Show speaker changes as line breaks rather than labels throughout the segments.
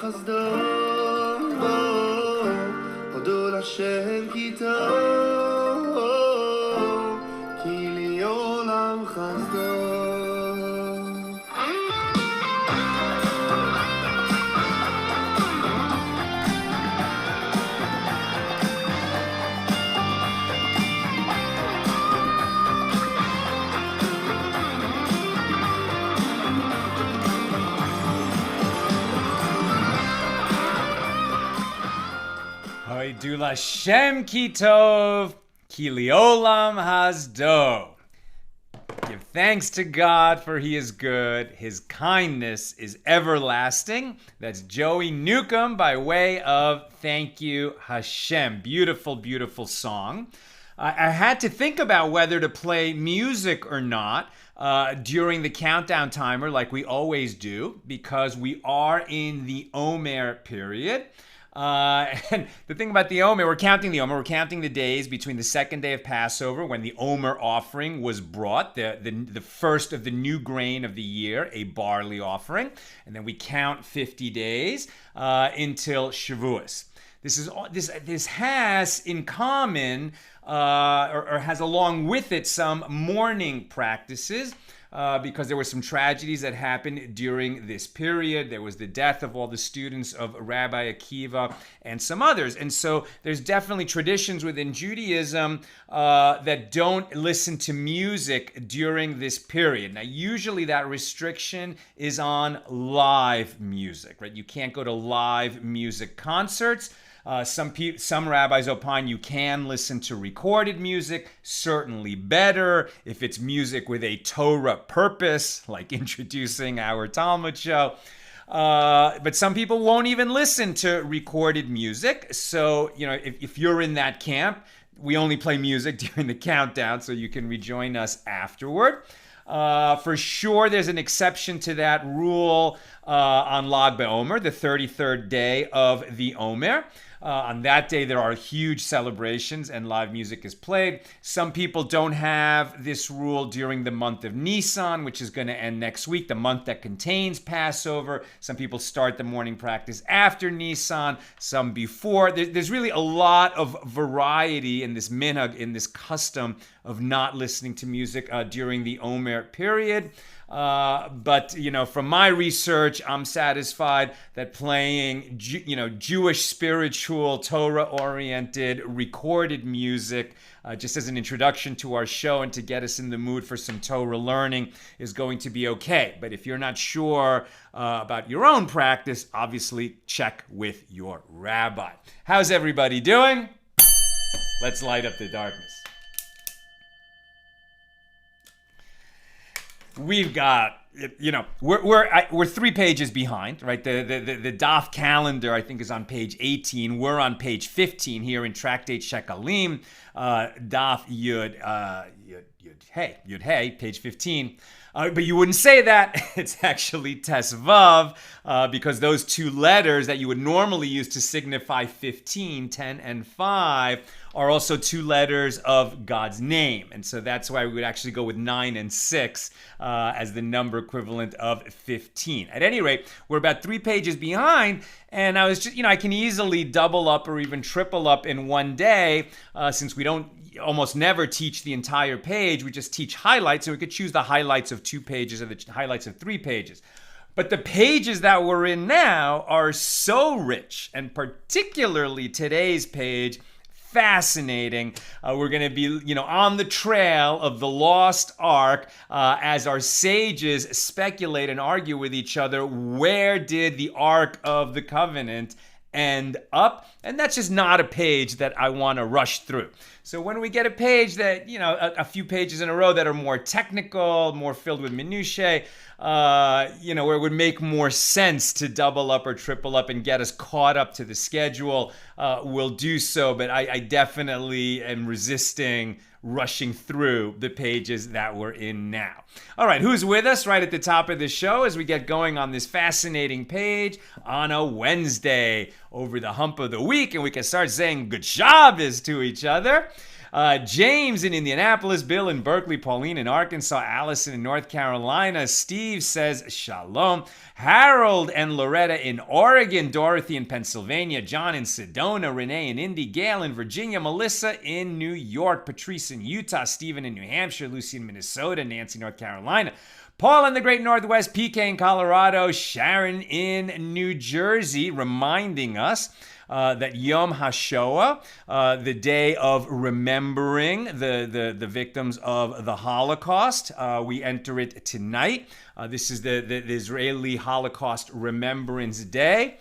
חסדו, הודו לשם כי טוב, כי לי עולם חסדו.
Hoidu Lashem ki tov, ki liolam hasdo. Give thanks to God, for he is good. His kindness is everlasting. That's Joey Newcomb by way of Thank You Hashem. Beautiful, beautiful song. I had to think about whether to play music or not during the countdown timer like we always do, because we are in the Omer period. And the thing about the Omer, we're counting the days between the second day of Passover, when the Omer offering was brought, the first of the new grain of the year, a barley offering, and then we count 50 days until Shavuos. This has in common, or has along with it, some mourning practices. Because there were some tragedies that happened during this period. There was the death of all the students of Rabbi Akiva and some others. And so there's definitely traditions within Judaism that don't listen to music during this period. Now, usually that restriction is on live music, right? You can't go to live music concerts. Some rabbis opine you can listen to recorded music, certainly better if it's music with a Torah purpose, like introducing our Talmud show. But some people won't even listen to recorded music. So, if you're in that camp, we only play music during the countdown, so you can rejoin us afterward. For sure, there's an exception to that rule on Lag BaOmer, the 33rd day of the Omer. On that day, there are huge celebrations and live music is played. Some people don't have this rule during the month of Nisan, which is going to end next week, the month that contains Passover. Some people start the morning practice after Nisan, some before. There's really a lot of variety in this minhag, in this custom of not listening to music during the Omer period. But from my research, I'm satisfied that playing, Jewish spiritual, Torah-oriented, recorded music, just as an introduction to our show and to get us in the mood for some Torah learning, is going to be okay. But if you're not sure about your own practice, obviously check with your rabbi. How's everybody doing? Let's light up the darkness. We've got, we're 3 pages behind, right? The daf calendar, I think, is on page 18. We're on page 15 here in Tractate Shekalim, daf Yud Hey, page 15. But you wouldn't say that. It's actually Tes Vav, because those 2 letters that you would normally use to signify 15, 10, and 5 are also 2 letters of God's name. And so that's why we would actually go with 9 and 6 as the number equivalent of 15. At any rate, we're about 3 pages behind, and I was just, I can easily double up or even triple up in one day, since we don't almost never teach the entire page. We just teach highlights, so we could choose the highlights of 2 pages or the highlights of 3 pages. But the pages that we're in now are so rich, and particularly today's page, fascinating. We're going to be, on the trail of the lost ark as our sages speculate and argue with each other. Where did the Ark of the Covenant end up? And that's just not a page that I want to rush through. So when we get a page that, a few pages in a row that are more technical, more filled with minutiae, where it would make more sense to double up or triple up and get us caught up to the schedule, we'll do so. But I definitely am resisting rushing through the pages that we're in now. All right, who's with us right at the top of the show as we get going on this fascinating page on a Wednesday over the hump of the week, and we can start saying good Shabbos to each other. James in Indianapolis, Bill in Berkeley, Pauline in Arkansas, Allison in North Carolina, Steve says shalom, Harold and Loretta in Oregon, Dorothy in Pennsylvania, John in Sedona, Renee in Indy, Gail in Virginia, Melissa in New York, Patrice in Utah, Stephen in New Hampshire, Lucy in Minnesota, Nancy, North Carolina, Paul in the Great Northwest, PK in Colorado, Sharon in New Jersey, reminding us that Yom HaShoah, the day of remembering the victims of the Holocaust, we enter it tonight. This is the Israeli Holocaust Remembrance Day.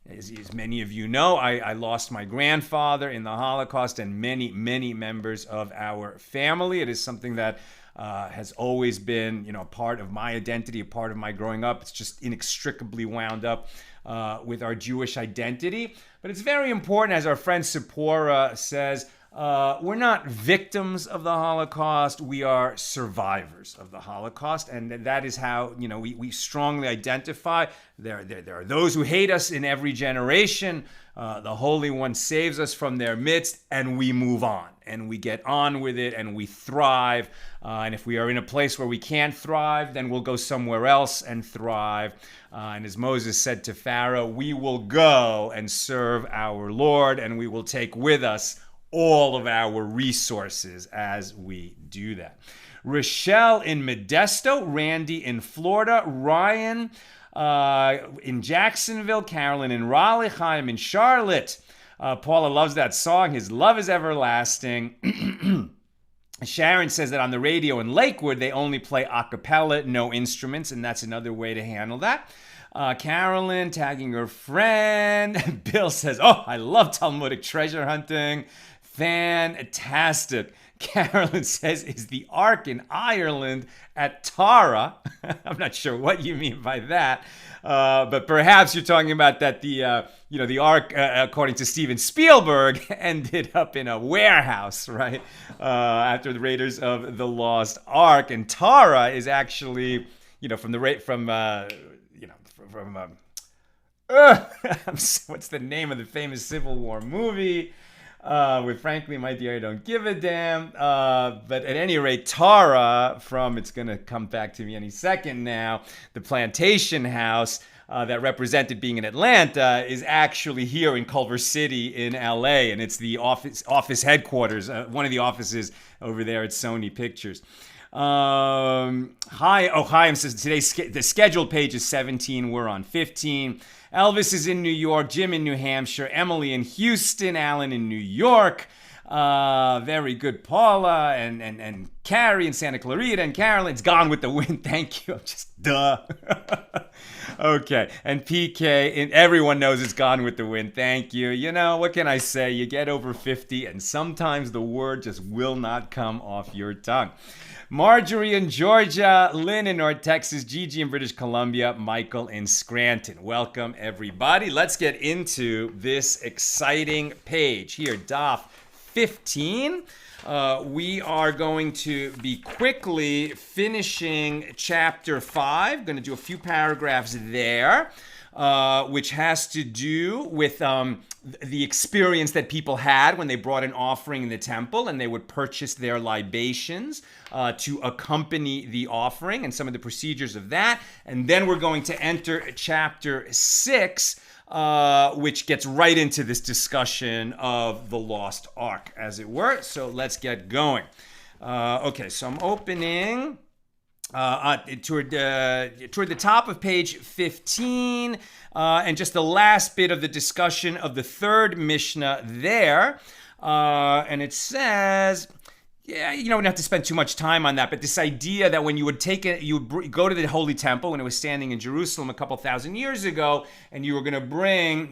As many of you know, I lost my grandfather in the Holocaust and many, many members of our family. It is something that has always been, a part of my identity, a part of my growing up. It's just inextricably wound up with our Jewish identity. But it's very important, as our friend Sipporah says, we're not victims of the Holocaust, we are survivors of the Holocaust, and that is how, we strongly identify. There are those who hate us in every generation. The Holy One saves us from their midst, and we move on, and we get on with it, and we thrive. And if we are in a place where we can't thrive, then we'll go somewhere else and thrive. And as Moses said to Pharaoh, we will go and serve our Lord, and we will take with us all of our resources as we do that. Rochelle in Modesto, Randy in Florida, Ryan in Jacksonville, Carolyn in Raleigh, Chaim in Charlotte. Paula loves that song. His love is everlasting. Sharon says that on the radio in Lakewood, they only play a cappella, no instruments, and that's another way to handle that. Carolyn tagging her friend. Bill says, I love Talmudic treasure hunting. Fantastic. Carolyn says, is the Ark in Ireland at Tara? I'm not sure what you mean by that. But perhaps you're talking about that the Ark, according to Steven Spielberg, ended up in a warehouse, right? After the Raiders of the Lost Ark. And Tara is actually, what's the name of the famous Civil War movie? With Frankly, My Dear, I Don't Give a Damn. But at any rate, Tara from, it's going to come back to me any second now, the plantation house that represented being in Atlanta is actually here in Culver City in LA. And it's the office headquarters, one of the offices over there at Sony Pictures. Chaim says today's the scheduled page is 17. We're on 15. Elvis is in New York, Jim in New Hampshire, Emily in Houston, Alan in New York. Very good, Paula and Carrie in Santa Clarita, and Carolyn's Gone with the Wind. Thank you. I'm just duh. Okay, and PK, and everyone knows it's Gone with the Wind. Thank you. What can I say? You get over 50, and sometimes the word just will not come off your tongue. Marjorie in Georgia, Lynn in North Texas, Gigi in British Columbia, Michael in Scranton. Welcome, everybody. Let's get into this exciting page here, Daf 15. We are going to be quickly finishing chapter 5. Going to do a few paragraphs there, which has to do with the experience that people had when they brought an offering in the temple and they would purchase their libations to accompany the offering and some of the procedures of that. And then we're going to enter chapter 6, which gets right into this discussion of the lost ark, as it were. So let's get going. Okay, so I'm opening toward the top of page 15, and just the last bit of the discussion of the third Mishnah there. And it says, we don't have to spend too much time on that, but this idea that when you would go to the Holy Temple when it was standing in Jerusalem a couple thousand years ago, and you were going to bring,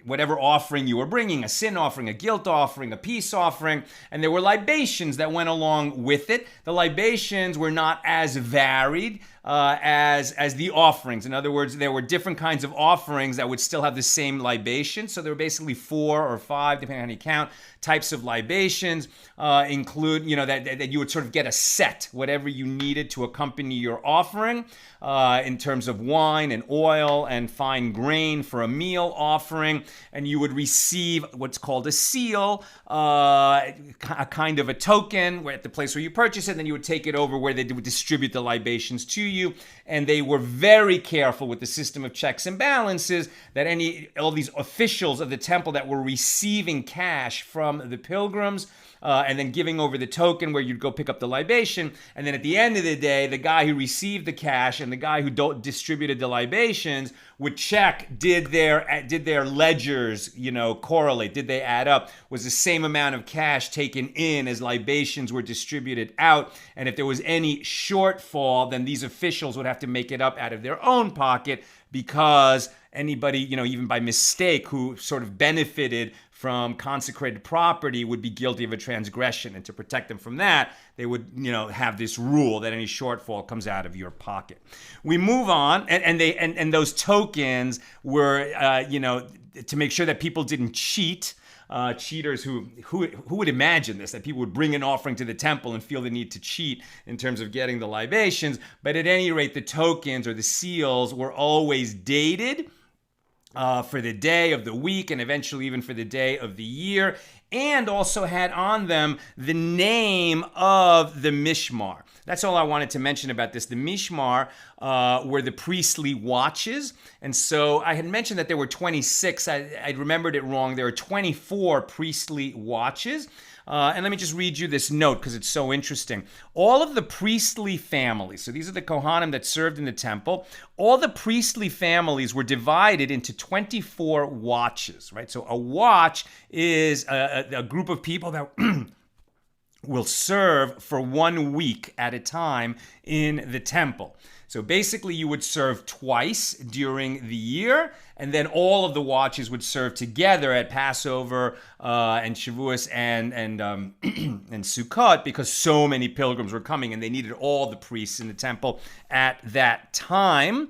whatever offering you were bringing, a sin offering, a guilt offering, a peace offering, and there were libations that went along with it. The libations were not as varied as the offerings. In other words, there were different kinds of offerings that would still have the same libation. So there were basically 4 or 5, depending on how you count, types of libations, including include, that you would sort of get a set, whatever you needed to accompany your offering, in terms of wine and oil and fine grain for a meal offering. And you would receive what's called a seal, a kind of a token at the place where you purchase it. Then you would take it over where they would distribute the libations to you. And they were very careful with the system of checks and balances that all these officials of the temple that were receiving cash from the pilgrims, and then giving over the token where you'd go pick up the libation. And then at the end of the day, the guy who received the cash and the guy who distributed the libations would check, did their ledgers, correlate? Did they add up? Was the same amount of cash taken in as libations were distributed out? And if there was any shortfall, then these officials would have to make it up out of their own pocket, because anybody, even by mistake, who sort of benefited from consecrated property would be guilty of a transgression. And to protect them from that, they would, have this rule that any shortfall comes out of your pocket. We move on, and those tokens were, to make sure that people didn't cheat. Cheaters who would imagine this, that people would bring an offering to the temple and feel the need to cheat in terms of getting the libations. But at any rate, the tokens or the seals were always dated for the day of the week, and eventually even for the day of the year, and also had on them the name of the mishmar. That's all I wanted to mention about this. The mishmar were the priestly watches. And so I had mentioned that there were 26. I remembered it wrong. There are 24 priestly watches. And let me just read you this note because it's so interesting. All of the priestly families, so these are the Kohanim that served in the temple, all the priestly families were divided into 24 watches, right? So a watch is a group of people that will serve for 1 week at a time in the temple. So basically you would serve twice during the year, and then all of the watches would serve together at Passover and Shavuos and Sukkot, because so many pilgrims were coming and they needed all the priests in the temple at that time.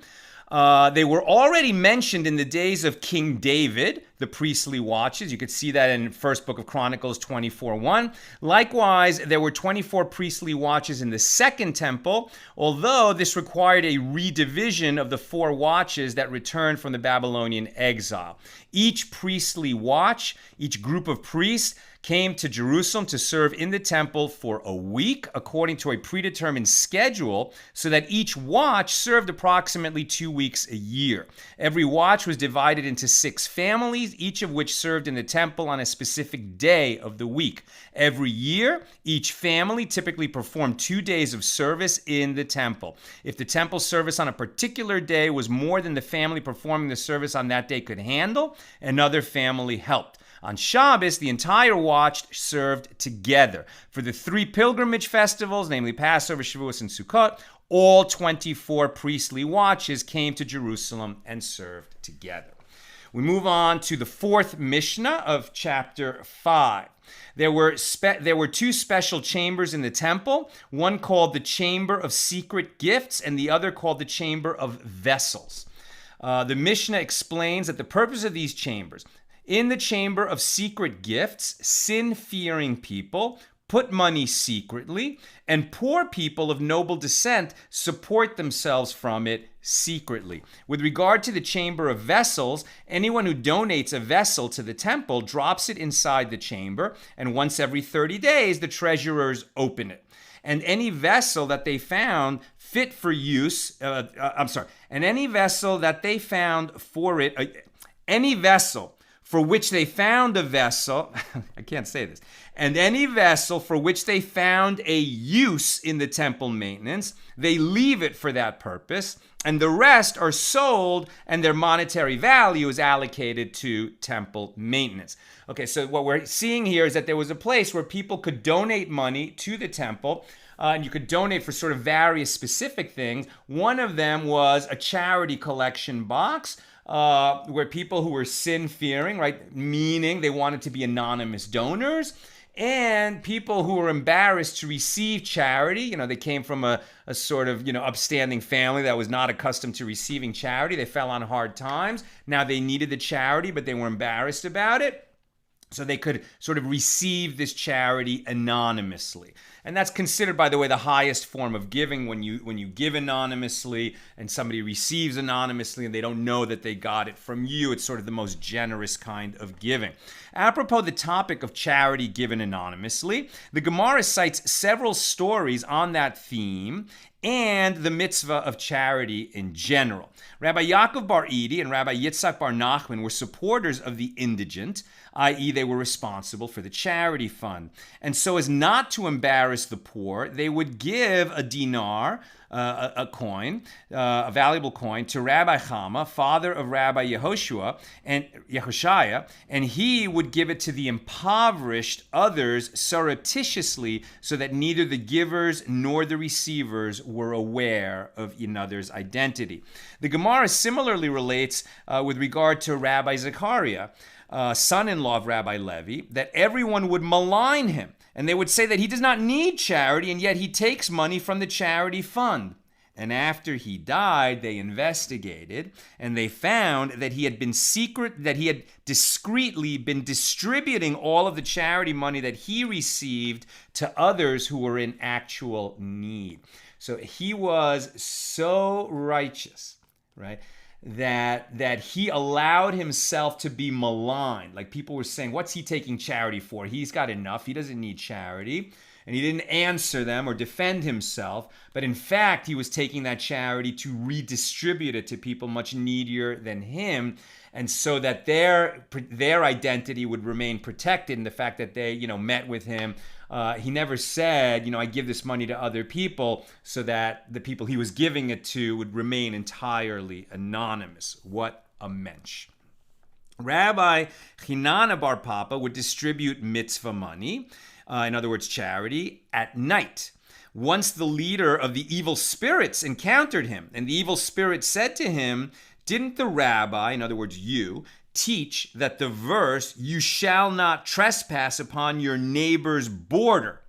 They were already mentioned in the days of King David, the priestly watches. You could see that in First Book of Chronicles 24:1. Likewise, there were 24 priestly watches in the Second Temple, although this required a redivision of the 4 watches that returned from the Babylonian exile. Each priestly watch, each group of priests, came to Jerusalem to serve in the temple for a week according to a predetermined schedule, so that each watch served approximately 2 weeks a year. Every watch was divided into 6 families, each of which served in the temple on a specific day of the week. Every year, each family typically performed 2 days of service in the temple. If the temple service on a particular day was more than the family performing the service on that day could handle, another family helped. On Shabbos, the entire watch served together. For the 3 pilgrimage festivals, namely Passover, Shavuos, and Sukkot, all 24 priestly watches came to Jerusalem and served together. We move on to the 4th Mishnah of chapter 5. There were 2 special chambers in the temple, one called the Chamber of Secret Gifts and the other called the Chamber of Vessels. The Mishnah explains that the purpose of these chambers: in the Chamber of Secret Gifts, sin-fearing people put money secretly, and poor people of noble descent support themselves from it secretly. With regard to the Chamber of Vessels, anyone who donates a vessel to the temple drops it inside the chamber, and once every 30 days, the treasurers open it. And any vessel that they found fit for use, and any vessel that they found for it, any vessel for which they found a vessel, I can't say this, and any vessel for which they found a use in the temple maintenance, they leave it for that purpose, and the rest are sold, and their monetary value is allocated to temple maintenance. Okay, so what we're seeing here is that there was a place where people could donate money to the temple, and you could donate for sort of various specific things. One of them was a charity collection box, where people who were sin-fearing, right, meaning they wanted to be anonymous donors, and people who were embarrassed to receive charity, they came from a sort of, upstanding family that was not accustomed to receiving charity. They fell on hard times. Now they needed the charity, but they were embarrassed about it. So they could sort of receive this charity anonymously. And that's considered, by the way, the highest form of giving, when you give anonymously and somebody receives anonymously and they don't know that they got it from you. It's sort of the most generous kind of giving. Apropos the topic of charity given anonymously, the Gemara cites several stories on that theme and the mitzvah of charity in general. Rabbi Yaakov bar Idi and Rabbi Yitzhak bar Nachman were supporters of the indigent, i.e. they were responsible for the charity fund. And so as not to embarrass the poor, they would give a dinar, a coin, a valuable coin, to Rabbi Chama, father of Rabbi Yehoshua, and he would give it to the impoverished others surreptitiously so that neither the givers nor the receivers were aware of another's identity. The Gemara similarly relates with regard to Rabbi Zechariah, son-in-law of Rabbi Levi, that everyone would malign him. And they would say that he does not need charity, and yet he takes money from the charity fund. And after he died, they investigated, and they found that he had discreetly been distributing all of the charity money that he received to others who were in actual need. So he was so righteous, right, that he allowed himself to be maligned. Like, people were saying, what's he taking charity for? He's got enough. He doesn't need charity. And he didn't answer them or defend himself. But in fact, he was taking that charity to redistribute it to people much needier than him. And so that their identity would remain protected in the fact that they, met with him. He never said, I give this money to other people, so that the people he was giving it to would remain entirely anonymous. What a mensch. Rabbi Chinana bar Papa would distribute mitzvah money, in other words, charity, at night. Once the leader of the evil spirits encountered him, and the evil spirit said to him, "Didn't the rabbi," in other words, you, "teach that the verse, 'You shall not trespass upon your neighbor's border'?"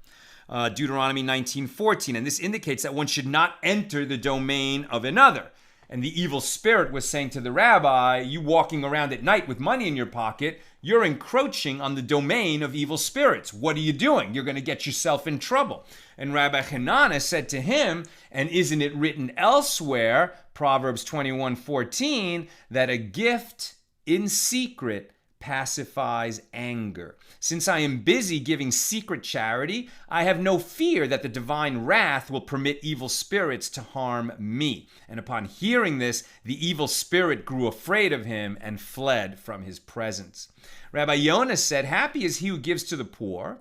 Deuteronomy 19:14. And this indicates that one should not enter the domain of another. And the evil spirit was saying to the rabbi, you walking around at night with money in your pocket, you're encroaching on the domain of evil spirits. What are you doing? You're going to get yourself in trouble. And Rabbi Hanana said to him, and isn't it written elsewhere, Proverbs 21:14, that a gift in secret pacifies anger. Since I am busy giving secret charity, I have no fear that the divine wrath will permit evil spirits to harm me. And upon hearing this, the evil spirit grew afraid of him and fled from his presence. Rabbi Yonah said, happy is he who gives to the poor,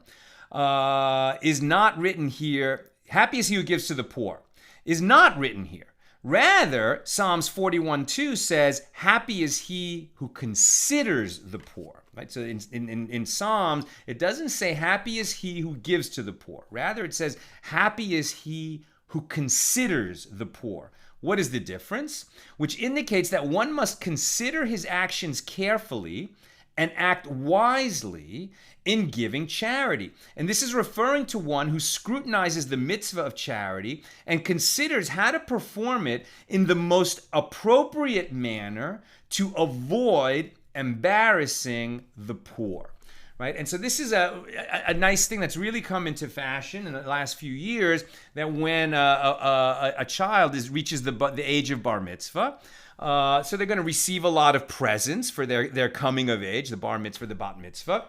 is not written here. Happy is he who gives to the poor, is not written here. Rather, Psalms 41:2 says, happy is he who considers the poor. Right? So in Psalms, it doesn't say, happy is he who gives to the poor. Rather, it says, happy is he who considers the poor. What is the difference? Which indicates that one must consider his actions carefully and act wisely in giving charity. And this is referring to one who scrutinizes the mitzvah of charity and considers how to perform it in the most appropriate manner to avoid embarrassing the poor. Right? And so this is a nice thing that's really come into fashion in the last few years, that when a child reaches the age of bar mitzvah, so they're going to receive a lot of presents for their coming of age, the bar mitzvah, the bat mitzvah,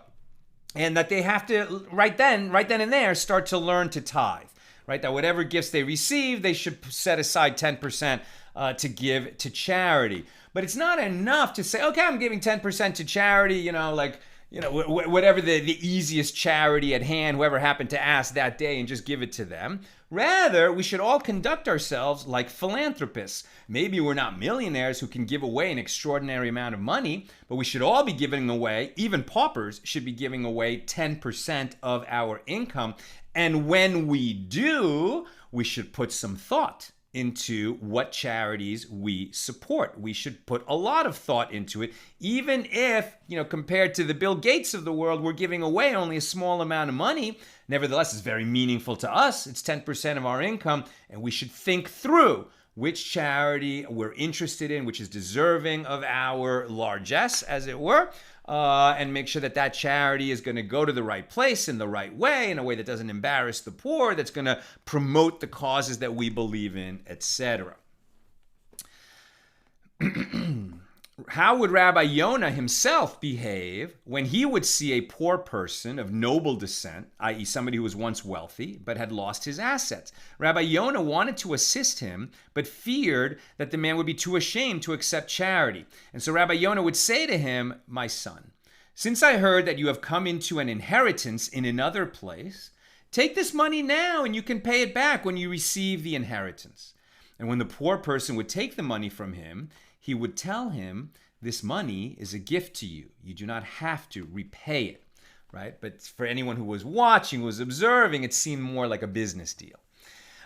and that they have to right then and there start to learn to tithe, right? That whatever gifts they receive, they should set aside 10% to give to charity. But it's not enough to say, okay, I'm giving 10% to charity, whatever the easiest charity at hand, whoever happened to ask that day, and just give it to them. Rather, we should all conduct ourselves like philanthropists. Maybe we're not millionaires who can give away an extraordinary amount of money, but we should all be giving away, even paupers should be giving away 10% of our income. And when we do, we should put some thought into what charities we support. We should put a lot of thought into it, even if, compared to the Bill Gates of the world, we're giving away only a small amount of money. Nevertheless, it's very meaningful to us. It's 10% of our income, and we should think through which charity we're interested in, which is deserving of our largesse, as it were, and make sure that that charity is going to go to the right place in the right way, in a way that doesn't embarrass the poor, that's going to promote the causes that we believe in, etc. How would Rabbi Yonah himself behave when he would see a poor person of noble descent, i.e. somebody who was once wealthy but had lost his assets? Rabbi Yonah wanted to assist him but feared that the man would be too ashamed to accept charity. And so Rabbi Yonah would say to him, "My son, since I heard that you have come into an inheritance in another place, take this money now and you can pay it back when you receive the inheritance." And when the poor person would take the money from him, he would tell him, "This money is a gift to you. You do not have to repay it," right? But for anyone who was watching, who was observing, it seemed more like a business deal.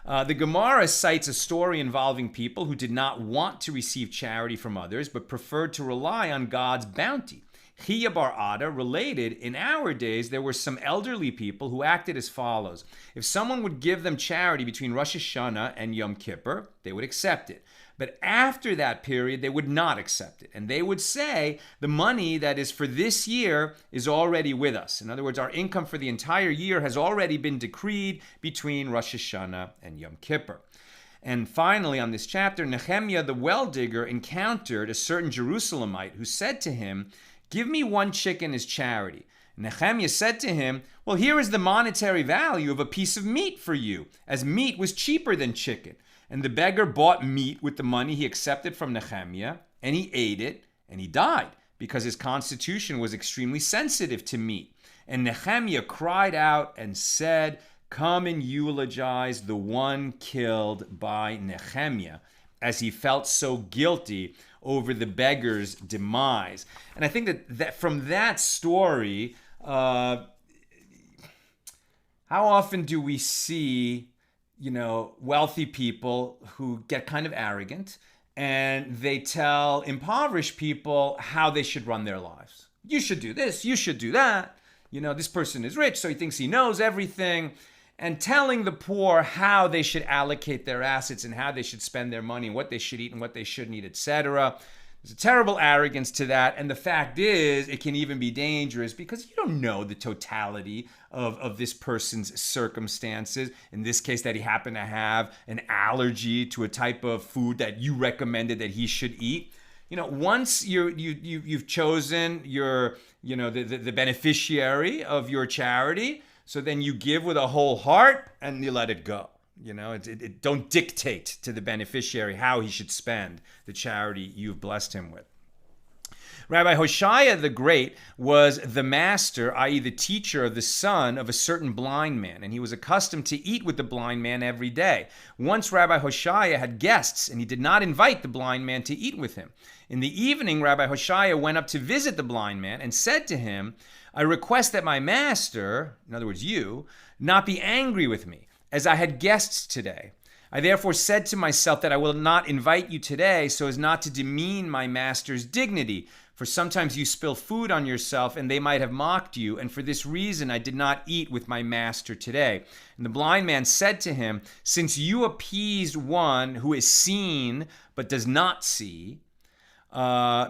The Gemara cites a story involving people who did not want to receive charity from others, but preferred to rely on God's bounty. Chiya bar Ada related, in our days, there were some elderly people who acted as follows. If someone would give them charity between Rosh Hashanah and Yom Kippur, they would accept it. But after that period, they would not accept it. And they would say, the money that is for this year is already with us. In other words, our income for the entire year has already been decreed between Rosh Hashanah and Yom Kippur. And finally, on this chapter, Nehemiah the well digger encountered a certain Jerusalemite who said to him, "Give me one chicken as charity." Nehemiah said to him, "Well, here is the monetary value of a piece of meat for you, as meat was cheaper than chicken." And the beggar bought meat with the money he accepted from Nehemiah, and he ate it, and he died, because his constitution was extremely sensitive to meat. And Nehemiah cried out and said, "Come and eulogize the one killed by Nehemiah," as he felt so guilty over the beggar's demise. And I think that from that story, how often do we see wealthy people who get kind of arrogant and they tell impoverished people how they should run their lives? You should do this, you should do that. This person is rich, so he thinks he knows everything. And telling the poor how they should allocate their assets and how they should spend their money and what they should eat and what they shouldn't eat, etc. There's a terrible arrogance to that. And the fact is, it can even be dangerous because you don't know the totality of this person's circumstances. In this case, that he happened to have an allergy to a type of food that you recommended that he should eat. Once you've chosen the beneficiary of your charity, so then you give with a whole heart and you let it go. Don't dictate to the beneficiary how he should spend the charity you've blessed him with. Rabbi Hoshea the Great was the master, i.e. the teacher of the son of a certain blind man, and he was accustomed to eat with the blind man every day. Once Rabbi Hoshea had guests, and he did not invite the blind man to eat with him. In the evening, Rabbi Hoshea went up to visit the blind man and said to him, "I request that my master," in other words you, "not be angry with me, as I had guests today. I therefore said to myself that I will not invite you today so as not to demean my master's dignity. For sometimes you spill food on yourself and they might have mocked you, and for this reason I did not eat with my master today." And the blind man said to him, "Since you appeased one who is seen but does not see,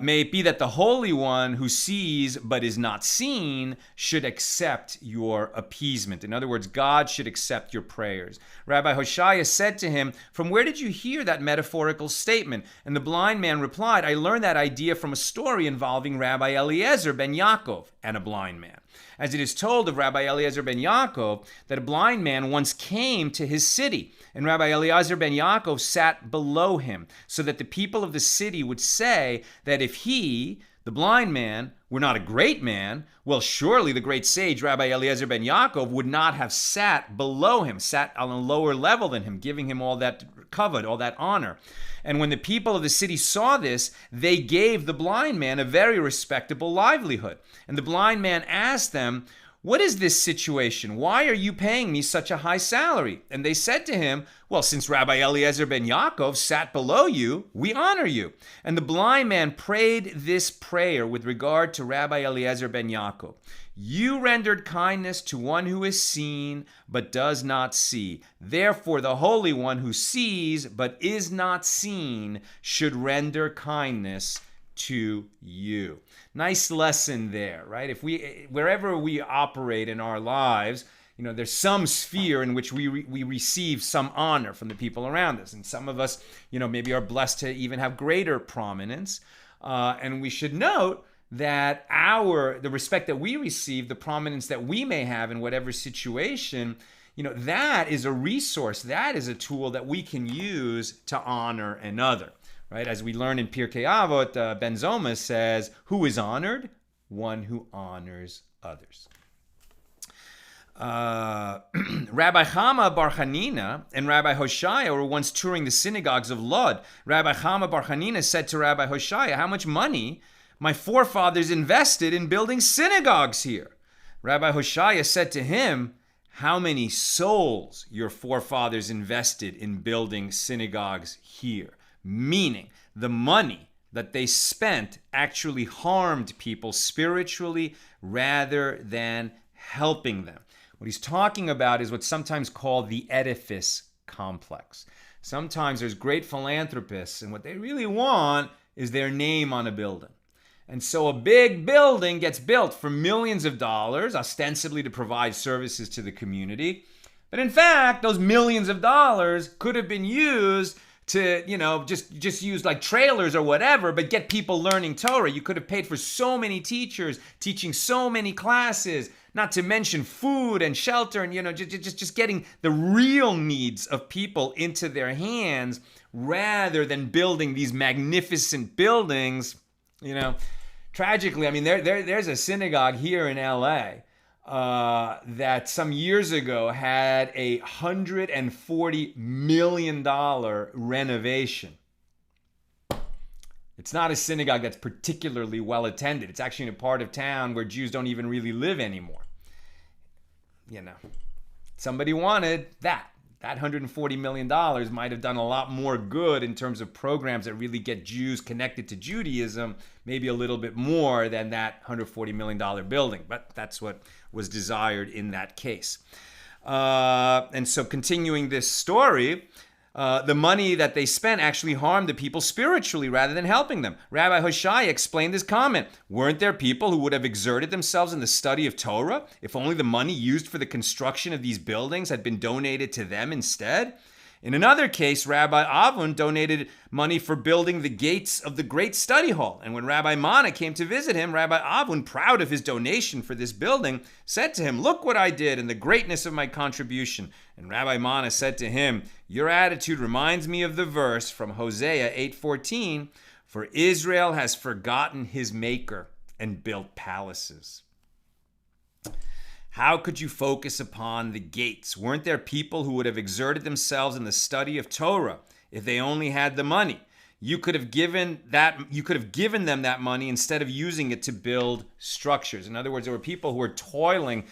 may it be that the Holy One who sees but is not seen should accept your appeasement." In other words, God should accept your prayers. Rabbi Hoshea said to him, "From where did you hear that metaphorical statement?" And the blind man replied, "I learned that idea from a story involving Rabbi Eliezer ben Yaakov and a blind man. As it is told of Rabbi Eliezer ben Yaakov, that a blind man once came to his city, and Rabbi Eliezer ben Yaakov sat below him, so that the people of the city would say that if he, the blind man, were not a great man, well, surely the great sage Rabbi Eliezer ben Yaakov would not have sat below him, sat on a lower level than him, giving him all that covet, all that honor. And when the people of the city saw this, they gave the blind man a very respectable livelihood. And the blind man asked them, what is this situation? Why are you paying me such a high salary? And they said to him, well, since Rabbi Eliezer ben Yaakov sat below you, we honor you. And the blind man prayed this prayer with regard to Rabbi Eliezer ben Yaakov. You rendered kindness to one who is seen but does not see. Therefore, the Holy One who sees but is not seen should render kindness to you. Nice lesson there, right? Wherever we operate in our lives, there's some sphere in which we receive some honor from the people around us. And some of us, maybe are blessed to even have greater prominence. And we should note that the respect that we receive, the prominence that we may have in whatever situation, that is a resource, that is a tool that we can use to honor another, right? As we learn in Pirkei Avot, Ben Zoma says, who is honored? One who honors others. Rabbi Chama Bar Chanina and Rabbi Hoshaya were once touring the synagogues of Lod. Rabbi Chama Bar Chanina said to Rabbi Hoshaya, how much money my forefathers invested in building synagogues here. Rabbi Hoshaya said to him, how many souls your forefathers invested in building synagogues here? Meaning, the money that they spent actually harmed people spiritually rather than helping them. What he's talking about is what's sometimes called the edifice complex. Sometimes there's great philanthropists, and what they really want is their name on a building. And so a big building gets built for millions of dollars, ostensibly to provide services to the community. But in fact, those millions of dollars could have been used to, just use like trailers or whatever, but get people learning Torah. You could have paid for so many teachers teaching so many classes, not to mention food and shelter and, just getting the real needs of people into their hands rather than building these magnificent buildings. Tragically, there's a synagogue here in LA that some years ago had a $140 million renovation. It's not a synagogue that's particularly well attended. It's actually in a part of town where Jews don't even really live anymore. Somebody wanted that. That $140 million might have done a lot more good in terms of programs that really get Jews connected to Judaism, maybe a little bit more than that $140 million building. But that's what was desired in that case. And so continuing this story, the money that they spent actually harmed the people spiritually rather than helping them. Rabbi Hoshaya explained this comment. Weren't there people who would have exerted themselves in the study of Torah if only the money used for the construction of these buildings had been donated to them instead? In another case, Rabbi Avon donated money for building the gates of the great study hall. And when Rabbi Mana came to visit him, Rabbi Avon, proud of his donation for this building, said to him, look what I did and the greatness of my contribution. And Rabbi Mana said to him, your attitude reminds me of the verse from Hosea 8:14, for Israel has forgotten his maker and built palaces. How could you focus upon the gates? Weren't there people who would have exerted themselves in the study of Torah if they only had the money? You could have given them that money instead of using it to build structures. In other words, there were people who were toiling,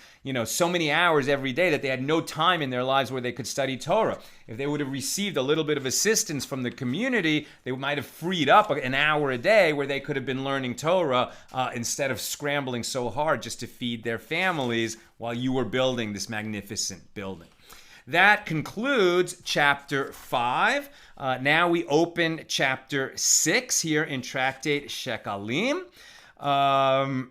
so many hours every day that they had no time in their lives where they could study Torah. If they would have received a little bit of assistance from the community, they might have freed up an hour a day where they could have been learning Torah instead of scrambling so hard just to feed their families while you were building this magnificent building. That concludes chapter 5. Now we open chapter 6 here in Tractate Shekalim. And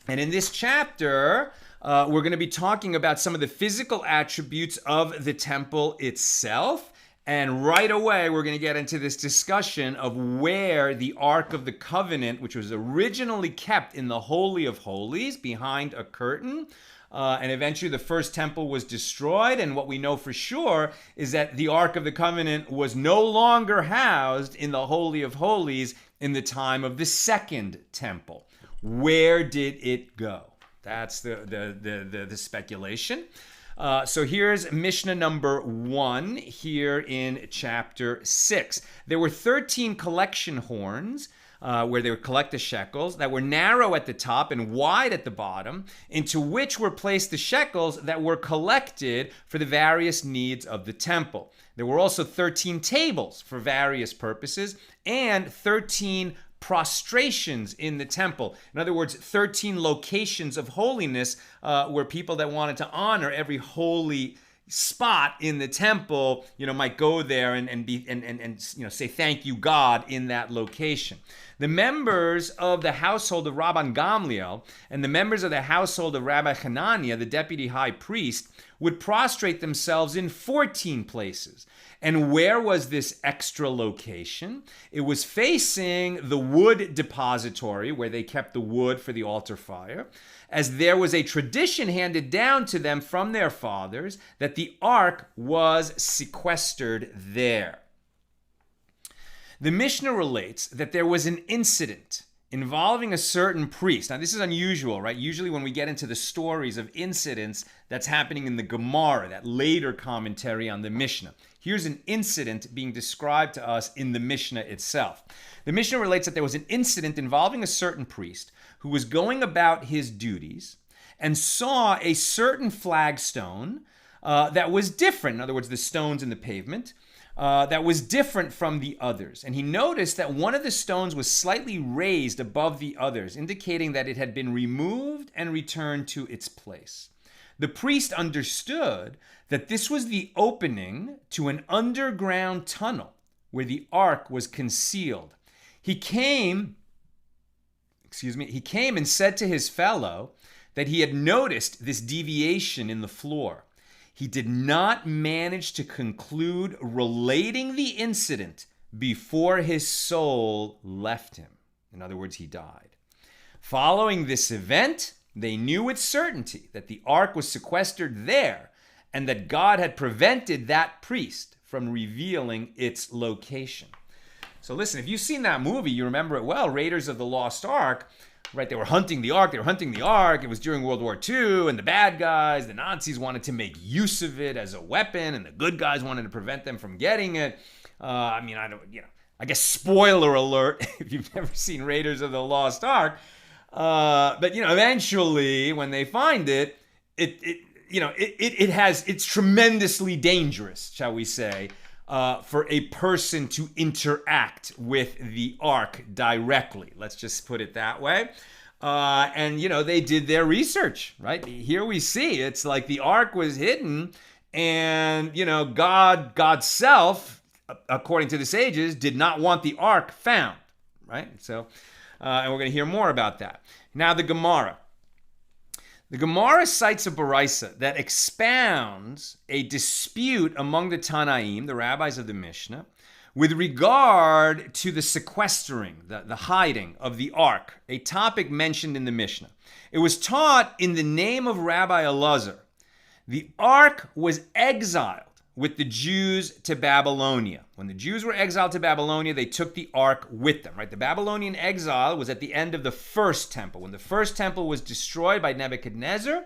in this chapter, we're going to be talking about some of the physical attributes of the temple itself. And right away, we're going to get into this discussion of where the Ark of the Covenant, which was originally kept in the Holy of Holies behind a curtain, and eventually the first temple was destroyed. And what we know for sure is that the Ark of the Covenant was no longer housed in the Holy of Holies in the time of the second temple. Where did it go? That's the speculation. So here's Mishna number 1 here in chapter 6. There were 13 collection horns where they would collect the shekels, that were narrow at the top and wide at the bottom, into which were placed the shekels that were collected for the various needs of the temple. There were also 13 tables for various purposes and 13 prostrations in the temple. In other words, 13 locations of holiness where people that wanted to honor every holy spot in the temple, might go there and say thank you God in that location. The members of the household of Rabban Gamliel and the members of the household of Rabbi Hananiah, the deputy high priest, would prostrate themselves in 14 places. And where was this extra location? It was facing the wood depository where they kept the wood for the altar fire, as there was a tradition handed down to them from their fathers that the ark was sequestered there. The Mishnah relates that there was an incident involving a certain priest. Now, this is unusual, right? Usually when we get into the stories of incidents that's happening in the Gemara, that later commentary on the Mishnah. Here's an incident being described to us in the Mishnah itself. The Mishnah relates that there was an incident involving a certain priest who was going about his duties and saw a certain flagstone that was different. In other words, the stones in the pavement, that was different from the others. And he noticed that one of the stones was slightly raised above the others, indicating that it had been removed and returned to its place. The priest understood that this was the opening to an underground tunnel where the ark was concealed. He came and said to his fellow that he had noticed this deviation in the floor. He did not manage to conclude relating the incident before his soul left him. In other words, he died. Following this event, they knew with certainty that the ark was sequestered there and that God had prevented that priest from revealing its location. So listen, if you've seen that movie, you remember it well, Raiders of the Lost Ark, right? They were hunting the ark. It was during World War II, and the bad guys, the Nazis, wanted to make use of it as a weapon, and the good guys wanted to prevent them from getting it. I guess spoiler alert if you've never seen Raiders of the Lost Ark. But eventually, when they find it, it's tremendously dangerous, shall we say, for a person to interact with the ark directly. Let's just put it that way. And they did their research, right? Here we see it's like the ark was hidden, and God's self, according to the sages, did not want the ark found, right? So, and we're going to hear more about that. Now the Gemara. The Gemara cites a Baraisa that expounds a dispute among the Tanaim, the rabbis of the Mishnah, with regard to the sequestering, the hiding of the ark, a topic mentioned in the Mishnah. It was taught in the name of Rabbi Elazar. The ark was exiled with the Jews to Babylonia. When the Jews were exiled to Babylonia, they took the ark with them, right? The Babylonian exile was at the end of the first temple. When the first temple was destroyed by Nebuchadnezzar,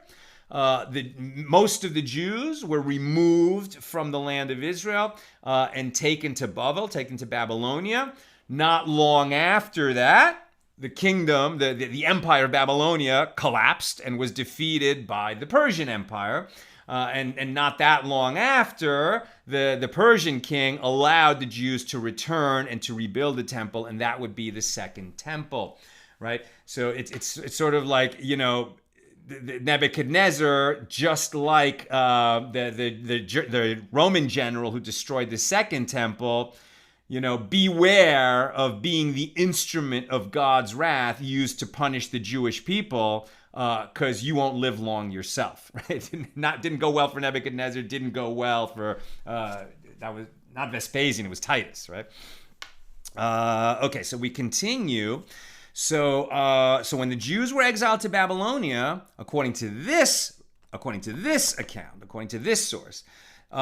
most of the Jews were removed from the land of Israel and taken to Babylonia. Not long after that, the kingdom, the empire of Babylonia collapsed and was defeated by the Persian Empire. And not that long after, the Persian king allowed the Jews to return and to rebuild the temple, and that would be the second temple, right? So it's sort of like, Nebuchadnezzar, just like the Roman general who destroyed the second temple, beware of being the instrument of God's wrath used to punish the Jewish people, because you won't live long yourself, right? Didn't go well for Nebuchadnezzar, didn't go well for, that was not Vespasian, it was Titus, right? Okay, so we continue. So when the Jews were exiled to Babylonia, according to this account, according to this source, they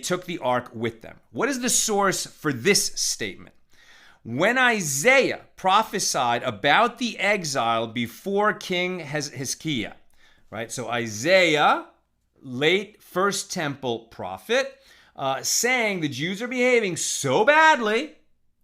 took the ark with them. What is the source for this statement? When Isaiah prophesied about the exile before King Hezekiah, right? So Isaiah, late First Temple prophet, saying the Jews are behaving so badly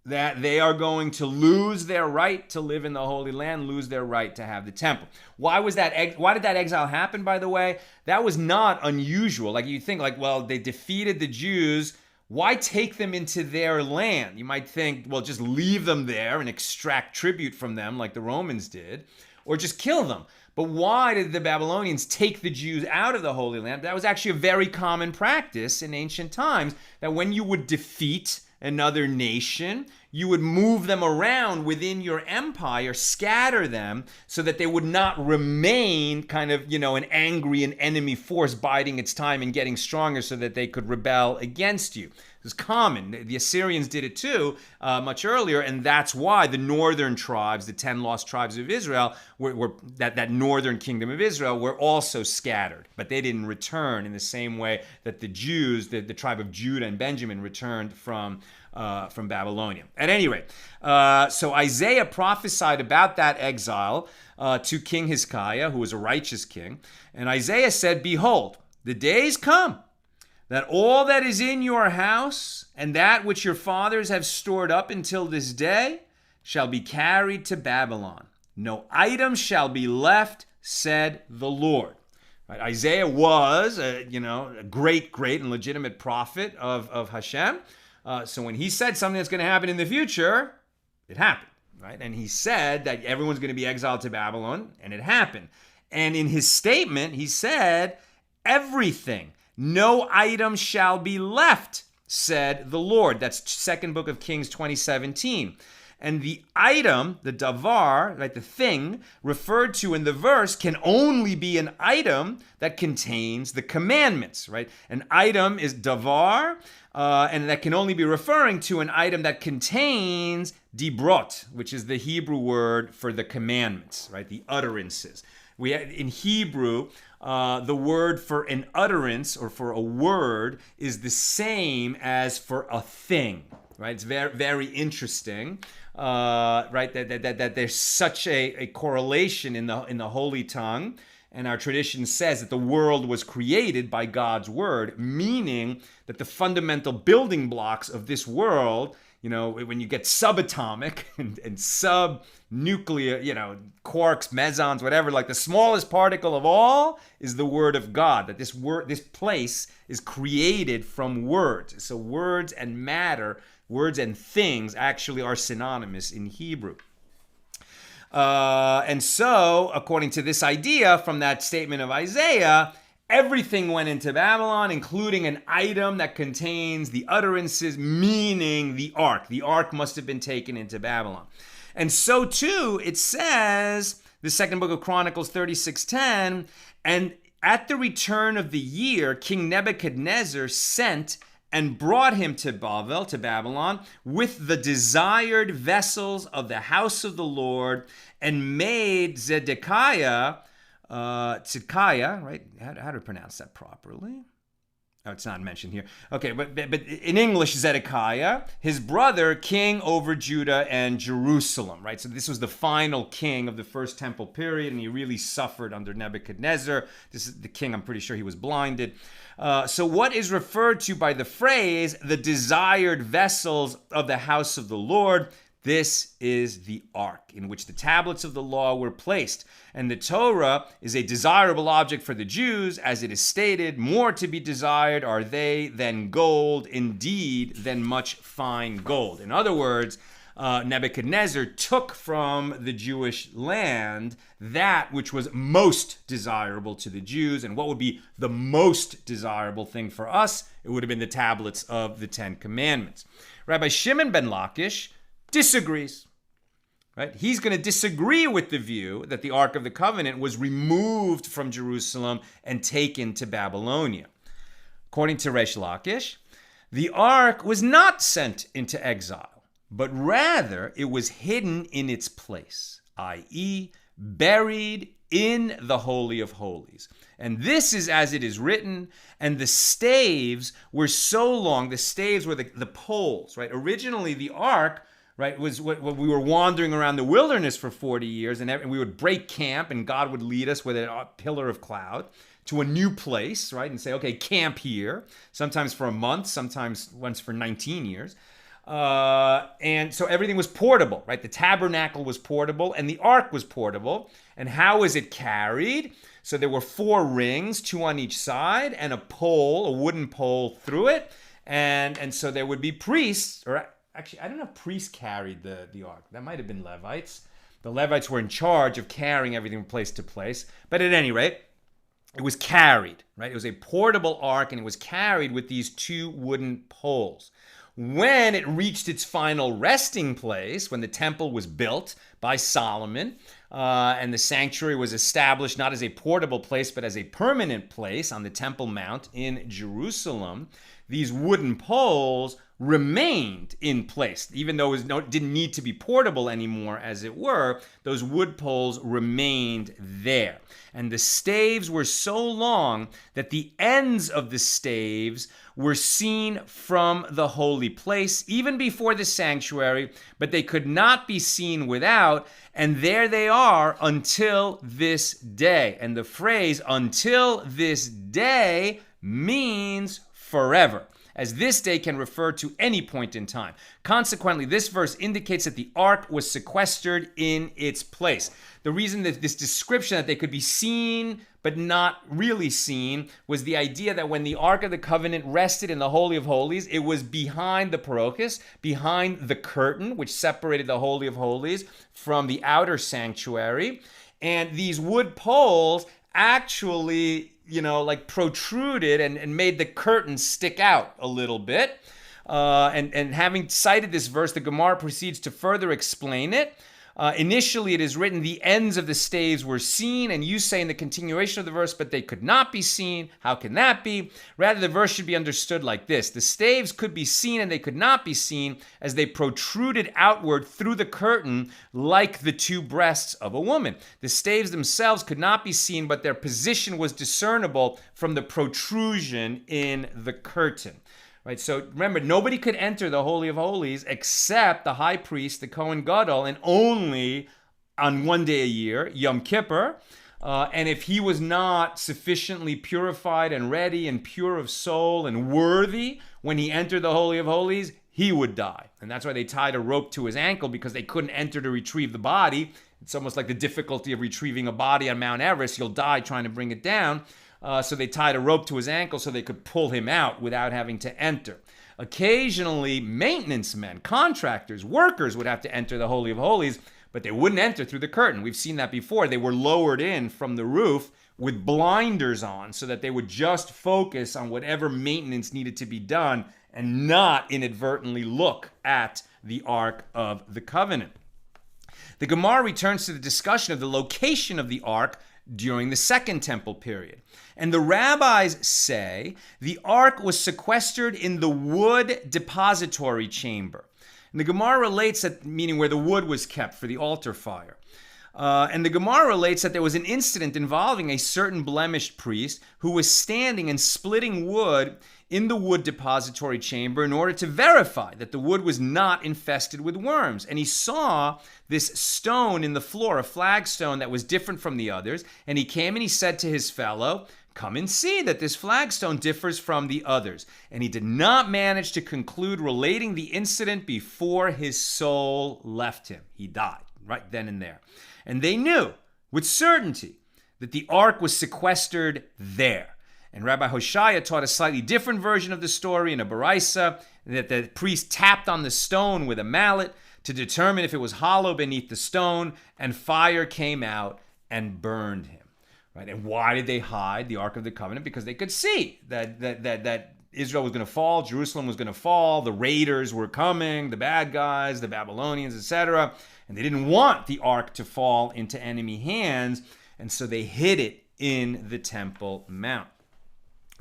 that they are going to lose their right to live in the Holy Land, lose their right to have the temple. Why did that exile happen, by the way? That was not unusual. Like you think, like, well, they defeated the Jews. Why take them into their land? You might think, well, just leave them there and extract tribute from them like the Romans did, or just kill them. But why did the Babylonians take the Jews out of the Holy Land? That was actually a very common practice in ancient times, that when you would defeat another nation, you would move them around within your empire, scatter them, so that they would not remain kind of, an angry and enemy force biding its time and getting stronger so that they could rebel against you. It was common. The Assyrians did it too, much earlier, and that's why the northern tribes, the 10 lost tribes of Israel, that northern kingdom of Israel, were also scattered. But they didn't return in the same way that the Jews, the tribe of Judah and Benjamin, returned from Babylonia. At any rate, so Isaiah prophesied about that exile to King Hezekiah, who was a righteous king. And Isaiah said, "Behold, the days come, that all that is in your house and that which your fathers have stored up until this day shall be carried to Babylon. No item shall be left, said the Lord." Right? Isaiah was, a great and legitimate prophet of Hashem. So when he said something that's going to happen in the future, it happened. Right? And he said that everyone's going to be exiled to Babylon, and it happened. And in his statement, he said, "Everything, no item shall be left, said the Lord." That's 2nd book of Kings 20:17. And the item, the davar, right, the thing referred to in the verse, can only be an item that contains the commandments, right? An item is davar, and that can only be referring to an item that contains dibrot, which is the Hebrew word for the commandments, right? The utterances. In Hebrew, the word for an utterance or for a word is the same as for a thing, right? It's very, very interesting, right? That there's such a correlation in the Holy Tongue, and our tradition says that the world was created by God's word, meaning that the fundamental building blocks of this world, when you get subatomic and sub-nuclear, quarks, mesons, whatever, like the smallest particle of all is the word of God, that this place is created from words. So words and matter, words and things actually are synonymous in Hebrew. And so, according to this idea from that statement of Isaiah, everything went into Babylon, including an item that contains the utterances, meaning the ark. The ark must have been taken into Babylon. And so too, it says, the 2nd book of Chronicles 36:10, "And at the return of the year, King Nebuchadnezzar sent and brought him to Babylon, with the desired vessels of the house of the Lord, and made Zedekiah, right? How to pronounce that properly? Oh, it's not mentioned here. Okay, but in English, Zedekiah, his brother, king over Judah and Jerusalem, right? So this was the final king of the First Temple period, and he really suffered under Nebuchadnezzar. This is the king, I'm pretty sure he was blinded. So what is referred to by the phrase, the desired vessels of the house of the Lord? This is the ark in which the tablets of the law were placed. And the Torah is a desirable object for the Jews, as it is stated, more to be desired are they than gold, indeed, than much fine gold. In other words, Nebuchadnezzar took from the Jewish land that which was most desirable to the Jews. And what would be the most desirable thing for us? It would have been the tablets of the 10 Commandments. Rabbi Shimon ben Lakish disagrees. Right? He's going to disagree with the view that the Ark of the Covenant was removed from Jerusalem and taken to Babylonia. According to Resh Lakish, the Ark was not sent into exile, but rather it was hidden in its place, i.e., buried in the Holy of Holies. And this is as it is written, and the staves were so long, the staves were the poles, right? Originally, the Ark, right, was what we were wandering around the wilderness for 40 years, and we would break camp, and God would lead us with a pillar of cloud to a new place, right, and say, okay, camp here, sometimes for a month, sometimes once for 19 years. And so everything was portable, right? The tabernacle was portable and the ark was portable. And how is it carried? So there were 4 rings, 2 on each side, and a pole, a wooden pole through it. And so there would be priests, or actually, I don't know if priests carried the ark. That might have been Levites. The Levites were in charge of carrying everything from place to place. But at any rate, it was carried, right? It was a portable ark, and it was carried with these 2 wooden poles. When it reached its final resting place, when the temple was built by Solomon, and the sanctuary was established not as a portable place, but as a permanent place on the Temple Mount in Jerusalem, these wooden poles remained in place. Even though it didn't need to be portable anymore, as it were, those wood poles remained there. And the staves were so long that the ends of the staves were seen from the holy place, even before the sanctuary, but they could not be seen without. And there they are until this day. And the phrase "until this day" means forever, as this day can refer to any point in time. Consequently, this verse indicates that the ark was sequestered in its place. The reason that this description that they could be seen but not really seen was the idea that when the Ark of the Covenant rested in the Holy of Holies, it was behind the parochus, behind the curtain, which separated the Holy of Holies from the outer sanctuary. And these wood poles actually, protruded and made the curtain stick out a little bit. And having cited this verse, the Gemara proceeds to further explain it. Initially, it is written, the ends of the staves were seen, and you say in the continuation of the verse, but they could not be seen. How can that be? Rather, the verse should be understood like this. The staves could be seen and they could not be seen as they protruded outward through the curtain like the 2 breasts of a woman. The staves themselves could not be seen, but their position was discernible from the protrusion in the curtain. Right, so remember, nobody could enter the Holy of Holies except the high priest, the Kohen Gadol, and only on one day a year, Yom Kippur. And if he was not sufficiently purified and ready and pure of soul and worthy when he entered the Holy of Holies, he would die. And that's why they tied a rope to his ankle, because they couldn't enter to retrieve the body. It's almost like the difficulty of retrieving a body on Mount Everest. You'll die trying to bring it down. So they tied a rope to his ankle so they could pull him out without having to enter. Occasionally, maintenance men, contractors, workers would have to enter the Holy of Holies, but they wouldn't enter through the curtain. We've seen that before. They were lowered in from the roof with blinders on so that they would just focus on whatever maintenance needed to be done and not inadvertently look at the Ark of the Covenant. The Gemara returns to the discussion of the location of the Ark during the Second Temple period. And the rabbis say the ark was sequestered in the wood depository chamber. And the Gemara relates that, meaning where the wood was kept for the altar fire. And the Gemara relates that there was an incident involving a certain blemished priest who was standing and splitting wood in the wood depository chamber in order to verify that the wood was not infested with worms. And he saw this stone in the floor, a flagstone that was different from the others. And he came and he said to his fellow, "Come and see that this flagstone differs from the others." And he did not manage to conclude relating the incident before his soul left him. He died right then and there. And they knew with certainty that the ark was sequestered there. And Rabbi Hoshaya taught a slightly different version of the story in a Baraisa, that the priest tapped on the stone with a mallet to determine if it was hollow beneath the stone, and fire came out and burned him. Right? And why did they hide the Ark of the Covenant? Because they could see that Israel was going to fall, Jerusalem was going to fall, the raiders were coming, the bad guys, the Babylonians, etc. And they didn't want the Ark to fall into enemy hands, and so they hid it in the Temple Mount.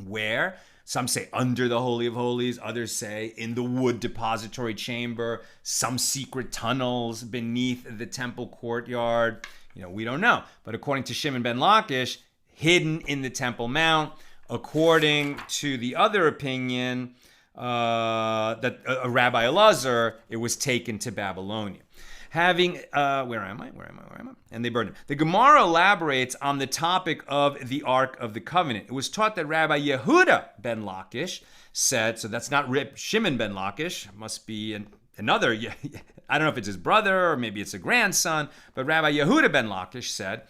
Where? Some say under the Holy of Holies, others say in the wood depository chamber, some secret tunnels beneath the temple courtyard. We don't know. But according to Shimon ben Lakish, hidden in the Temple Mount. According to the other opinion, that Rabbi Elazar, it was taken to Babylonia. having, where am I? And they burned it. The Gemara elaborates on the topic of the Ark of the Covenant. It was taught that Rabbi Yehuda ben Lakish said, so that's not Reb Shimon ben Lakish, must be another, I don't know if it's his brother or maybe it's a grandson, but Rabbi Yehuda ben Lakish said,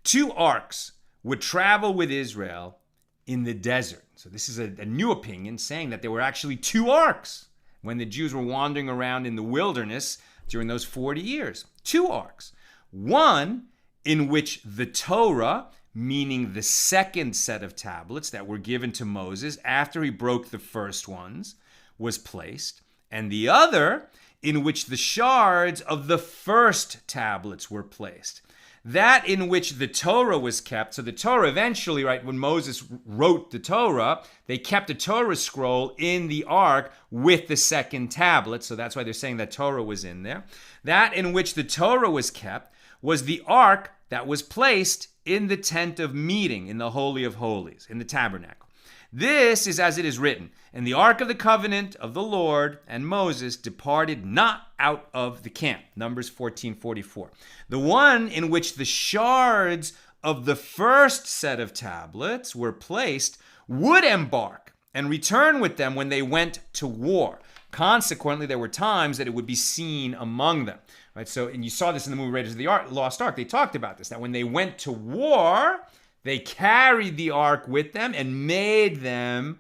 2 arks would travel with Israel in the desert. So this is a new opinion saying that there were actually 2 arks when the Jews were wandering around in the wilderness during those 40 years. 2 arks. One in which the Torah, meaning the second set of tablets that were given to Moses after he broke the first ones, was placed, and the other in which the shards of the first tablets were placed. That in which the Torah was kept. So the Torah eventually, right, when Moses wrote the Torah, they kept the Torah scroll in the ark with the second tablet. So that's why they're saying that Torah was in there. That in which the Torah was kept was the ark that was placed in the tent of meeting, in the Holy of Holies, in the tabernacle. This is as it is written, and the ark of the covenant of the Lord and Moses departed not out of the camp. Numbers 14:44. The one in which the shards of the first set of tablets were placed would embark and return with them when they went to war. Consequently, there were times that it would be seen among them. Right? So, and you saw this in the movie Raiders of the Lost Ark. They talked about this, that when they went to war, they carried the ark with them and made them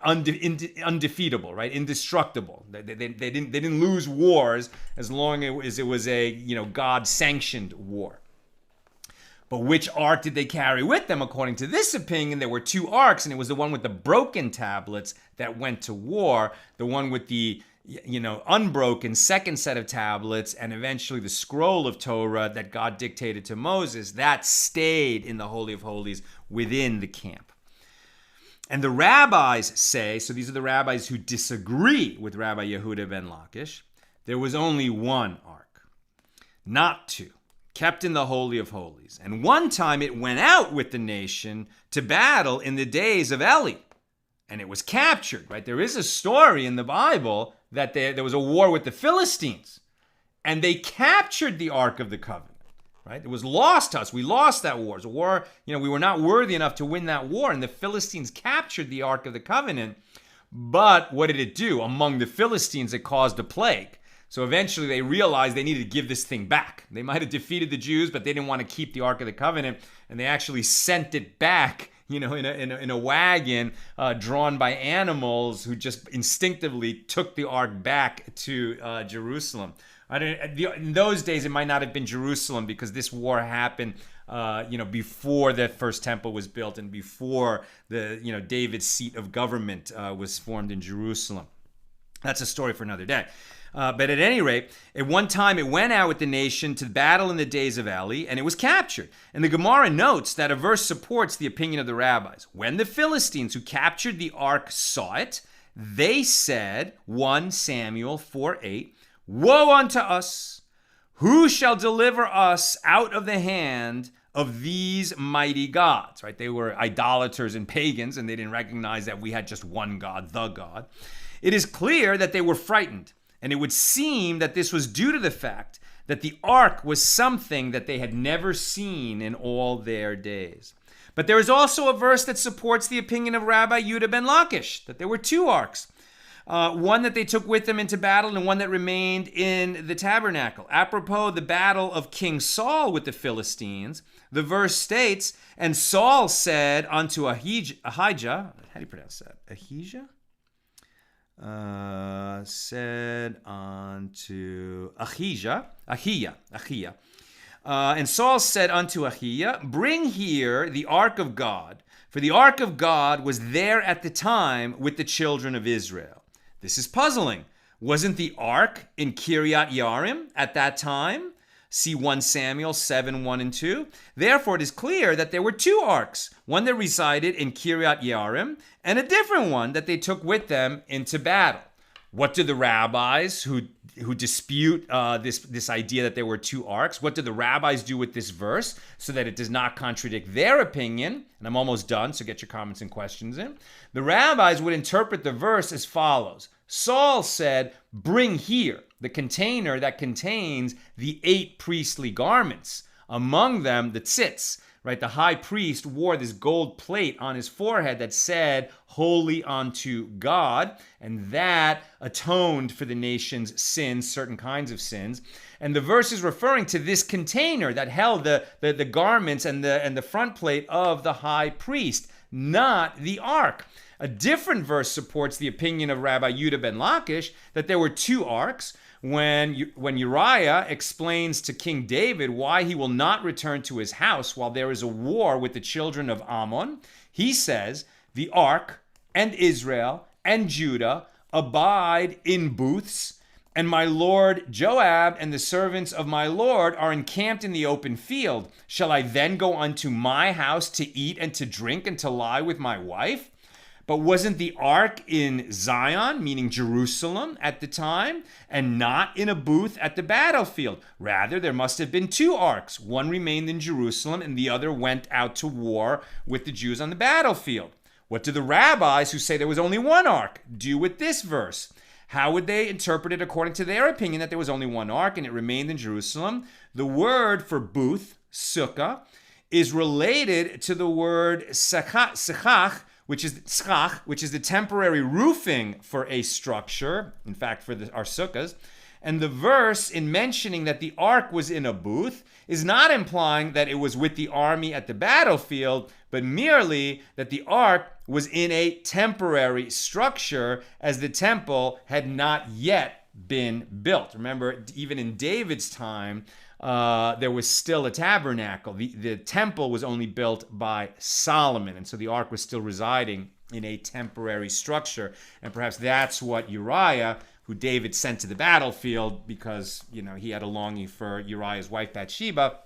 undefeatable, right? Indestructible. They didn't lose wars as long as it was a God-sanctioned war. But which ark did they carry with them? According to this opinion, there were 2 arks, and it was the one with the broken tablets that went to war, the one with the unbroken second set of tablets, and eventually the scroll of Torah that God dictated to Moses, that stayed in the Holy of Holies within the camp. And the rabbis say, so these are the rabbis who disagree with Rabbi Yehuda ben Lakish, there was only 1 ark, not 2, kept in the Holy of Holies. And one time it went out with the nation to battle in the days of Eli, and it was captured, right? There is a story in the Bible that there was a war with the Philistines, and they captured the Ark of the Covenant, right? It was lost to us. We lost that war. It was a war, we were not worthy enough to win that war, and the Philistines captured the Ark of the Covenant. But what did it do? Among the Philistines, it caused a plague. So eventually they realized they needed to give this thing back. They might have defeated the Jews, but they didn't want to keep the Ark of the Covenant, and they actually sent it back in a wagon drawn by animals who just instinctively took the ark back to Jerusalem. In those days, it might not have been Jerusalem because this war happened, before the first temple was built and before the, David's seat of government was formed in Jerusalem. That's a story for another day. But at any rate, at one time it went out with the nation to battle in the days of Eli, and it was captured. And the Gemara notes that a verse supports the opinion of the rabbis. When the Philistines who captured the ark saw it, they said, 1 Samuel 4:8, "Woe unto us! Who shall deliver us out of the hand of these mighty gods?" Right? They were idolaters and pagans, and they didn't recognize that we had just one God, the God. It is clear that they were frightened. And it would seem that this was due to the fact that the ark was something that they had never seen in all their days. But there is also a verse that supports the opinion of Rabbi Yehuda ben Lakish, that there were 2 arks. One that they took with them into battle and one that remained in the tabernacle. Apropos the battle of King Saul with the Philistines, the verse states, "And Saul said unto Ahijah," how do you pronounce that? Ahijah? Said unto Ahijah, and Saul said unto Ahijah, "Bring here the ark of God, for the ark of God was there at the time with the children of Israel." This is puzzling. Wasn't the ark in Kiryat Yarim at that time? See 1 Samuel 7:1 and 2. Therefore, it is clear that there were 2 arks, one that resided in Kiryat Yarim and a different one that they took with them into battle. What do the rabbis who dispute this idea that there were 2 arks, what do the rabbis do with this verse so that it does not contradict their opinion? And I'm almost done, so get your comments and questions in. The rabbis would interpret the verse as follows. Saul said, bring here the container that contains the 8 priestly garments, among them the tzitz. Right, the high priest wore this gold plate on his forehead that said, holy unto God, and that atoned for the nation's sins, certain kinds of sins. And the verse is referring to this container that held the garments and the front plate of the high priest, not the ark. A different verse supports the opinion of Rabbi Yehuda ben Lakish that there were 2 arks. When Uriah explains to King David why he will not return to his house while there is a war with the children of Ammon, he says, the ark and Israel and Judah abide in booths, and my lord Joab and the servants of my lord are encamped in the open field. Shall I then go unto my house to eat and to drink and to lie with my wife? But wasn't the ark in Zion, meaning Jerusalem, at the time, and not in a booth at the battlefield? Rather, there must have been 2 arks. One remained in Jerusalem, and the other went out to war with the Jews on the battlefield. What do the rabbis who say there was only 1 ark do with this verse? How would they interpret it according to their opinion that there was only 1 ark and it remained in Jerusalem? The word for booth, sukkah, is related to the word sechach, which is the temporary roofing for a structure, in fact, for our sukkahs. And the verse in mentioning that the ark was in a booth is not implying that it was with the army at the battlefield, but merely that the ark was in a temporary structure as the temple had not yet been built. Remember, even in David's time, there was still a tabernacle. The temple was only built by Solomon, and so the ark was still residing in a temporary structure. And perhaps that's what Uriah, who David sent to the battlefield because, he had a longing for Uriah's wife Bathsheba,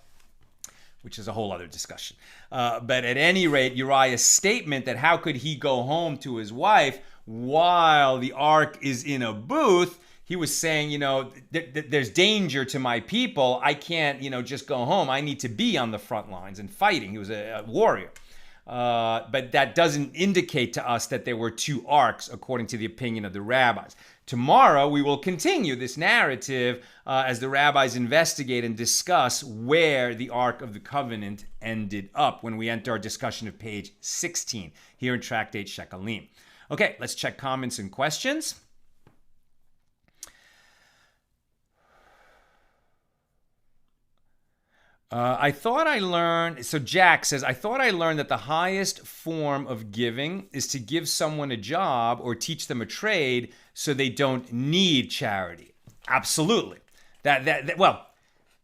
which is a whole other discussion. But at any rate, Uriah's statement that how could he go home to his wife while the ark is in a booth, he was saying, there's danger to my people. I can't, just go home. I need to be on the front lines and fighting. He was a warrior. But that doesn't indicate to us that there were 2 arks, according to the opinion of the rabbis. Tomorrow, we will continue this narrative as the rabbis investigate and discuss where the Ark of the Covenant ended up when we enter our discussion of page 16 here in Tractate Shekalim. Okay, let's check comments and questions. Jack says, I thought I learned that the highest form of giving is to give someone a job or teach them a trade so they don't need charity. Absolutely.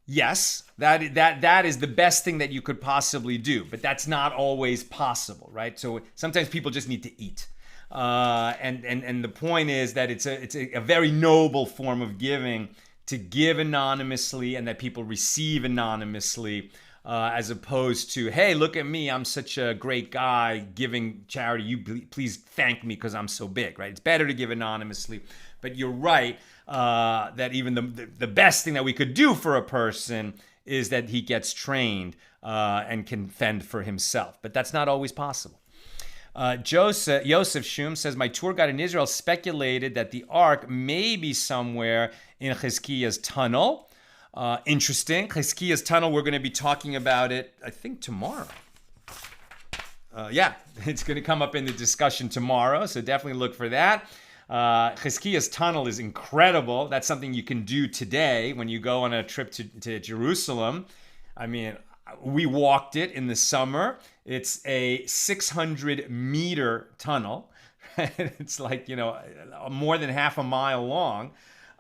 Yes, that is the best thing that you could possibly do, but that's not always possible, right? So sometimes people just need to eat. And the point is that it's a very noble form of giving to give anonymously and that people receive anonymously, as opposed to, hey, look at me, I'm such a great guy giving charity, you please thank me because I'm so big, right? It's better to give anonymously, but you're right that even the best thing that we could do for a person is that he gets trained and can fend for himself, but that's not always possible. Yosef Shum says, my tour guide in Israel speculated that the ark may be somewhere in Chizkiah's tunnel. Interesting. Chizkiah's tunnel, we're going to be talking about it, I think, tomorrow. It's going to come up in the discussion tomorrow, so definitely look for that. Chizkiah's tunnel is incredible. That's something you can do today when you go on a trip to Jerusalem. I mean, we walked it in the summer. It's a 600-meter tunnel. It's like, more than half a mile long.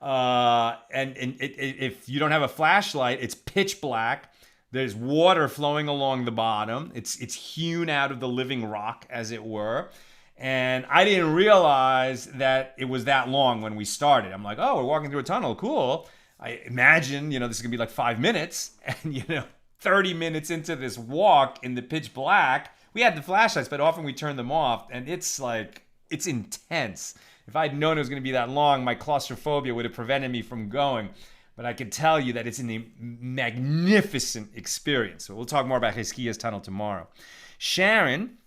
And if you don't have a flashlight, it's pitch black. There's water flowing along the bottom. It's hewn out of the living rock, as it were. And I didn't realize that it was that long when we started. I'm like, oh, we're walking through a tunnel. Cool. I imagine, this is going to be like 5 minutes. And, 30 minutes into this walk in the pitch black, we had the flashlights, but often we turn them off. And it's intense. If I'd known it was going to be that long, my claustrophobia would have prevented me from going. But I can tell you that it's a magnificent experience. So we'll talk more about Chizkiah's tunnel tomorrow. Sharon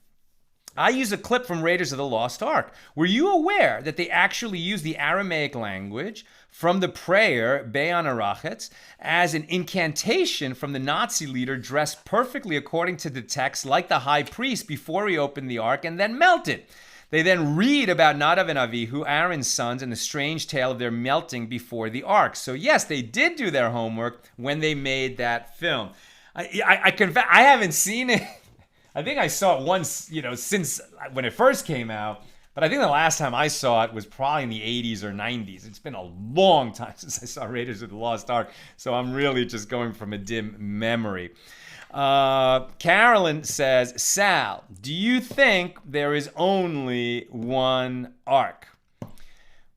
I use a clip from Raiders of the Lost Ark. Were you aware that they actually use the Aramaic language from the prayer Be'an Arachetz as an incantation from the Nazi leader dressed perfectly according to the text like the high priest before he opened the ark and then melted? They then read about Nadav and Avihu, Aaron's sons, and the strange tale of their melting before the ark. So yes, they did do their homework when they made that film. I confess, I haven't seen it. I think I saw it once, since when it first came out. But I think the last time I saw it was probably in the 80s or 90s. It's been a long time since I saw Raiders of the Lost Ark. So I'm really just going from a dim memory. Carolyn says, Sal, do you think there is only one ark?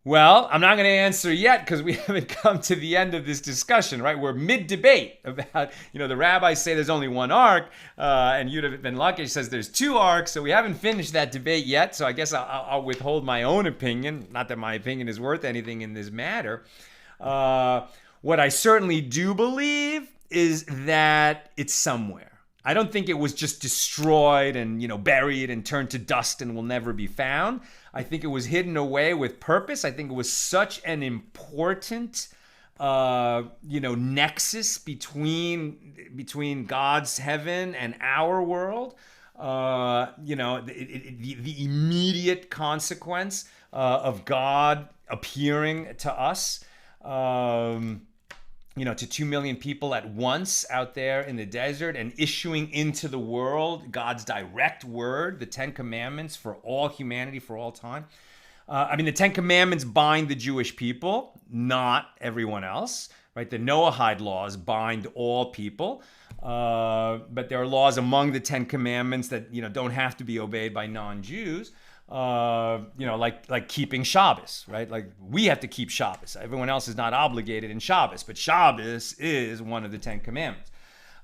Well, I'm not going to answer yet because we haven't come to the end of this discussion, right? We're mid-debate about, the rabbis say there's only one ark, and Yehuda ben Lakish says there's two arks, so we haven't finished that debate yet, so I guess I'll withhold my own opinion, not that my opinion is worth anything in this matter. What I certainly do believe is that it's somewhere. I don't think it was just destroyed and, buried and turned to dust and will never be found. I think it was hidden away with purpose. I think it was such an important, nexus between God's heaven and our world. The immediate consequence of God appearing to us. To 2 million people at once out there in the desert and issuing into the world God's direct word, the Ten Commandments for all humanity, for all time. The Ten Commandments bind the Jewish people, not everyone else, right? The Noahide laws bind all people, but there are laws among the Ten Commandments that, don't have to be obeyed by non-Jews. Like keeping Shabbos, right? Like we have to keep Shabbos. Everyone else is not obligated in Shabbos, but Shabbos is one of the Ten Commandments.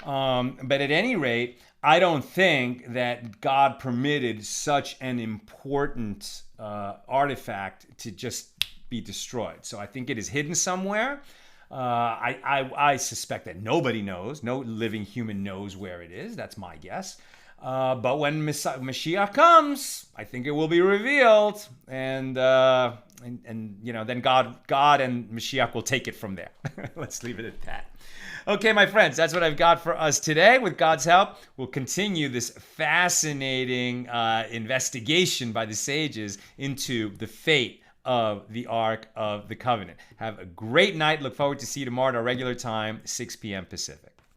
But at any rate, I don't think that God permitted such an important artifact to just be destroyed. So I think it is hidden somewhere. I suspect that nobody knows. No living human knows where it is. That's my guess. But when Mashiach comes, I think it will be revealed, and then God and Mashiach will take it from there. Let's leave it at that. Okay, my friends, that's what I've got for us today. With God's help, we'll continue this fascinating investigation by the sages into the fate of the Ark of the Covenant. Have a great night. Look forward to see you tomorrow at our regular time, 6 p.m. Pacific.